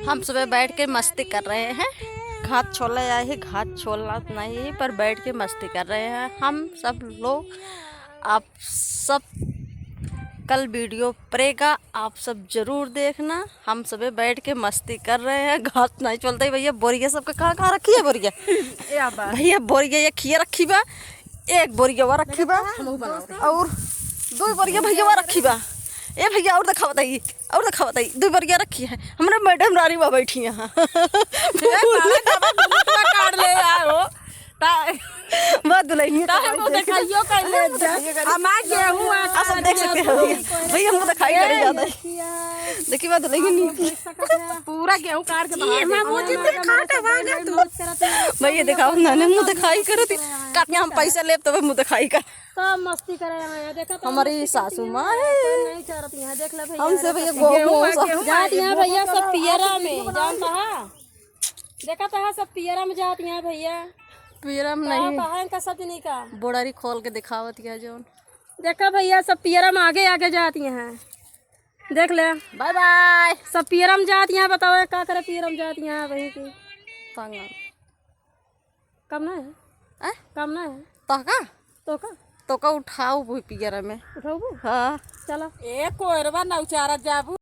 हम सुबह बैठ के मस्ती कर रहे हैं। घात छोला या ही घात छोलना नहीं, पर बैठ के मस्ती कर रहे हैं हम सब लोग। आप सब कल वीडियो पड़ेगा, आप सब जरूर देखना। हम सुबह बैठ के मस्ती कर रहे हैं, घात नहीं चलता। भैया बोरिया सबके कहाँ कहाँ रखी है बोरिया? भैया बोरिया ये खिया रखी बा, एक बोरिया वहाँ रखी बा, और दो बोरिया भैया वहाँ रखी बा। ए भैया और दिखा बताइए, और दिखा बताइए। दो बोरिया रखी है हमारे मैडम रानी बा बैठी यहाँ। बहुत दुल्हन सब देख सकते हैं भैया, मुँह दिखाई करे जाता है। देखिए बात दुल्हन पूरा गेहूं काट के भैया दिखाओ ना, मुँह दिखाई करे काटने हम पैसा ले तो मुँह दिखाई कर सब मस्ती करे। देखा हमारी सासू माँ नहीं चरती है, देख ले भैया हमसे भैया गेहूं जाती हैं भैया सब पियरा में, जानता है? देखा तो है सब पियरा में जाती हैं भैया। पियरा में नहीं कहा इनका सब नहीं का बोड़ारी खोल के दिखावत है जो। देखा भैया सब पियरा में आगे आगे जाती हैं, देख ले। Bye bye. सब पियरा में जाती हैं, बताओ क्या करे पियरा में जाती हैं वही की। कम ना है, कम ना है तो का उठाओ वो पियरा में उठाऊ। हाँ चलो एक कोरबा नौचारा जाबू।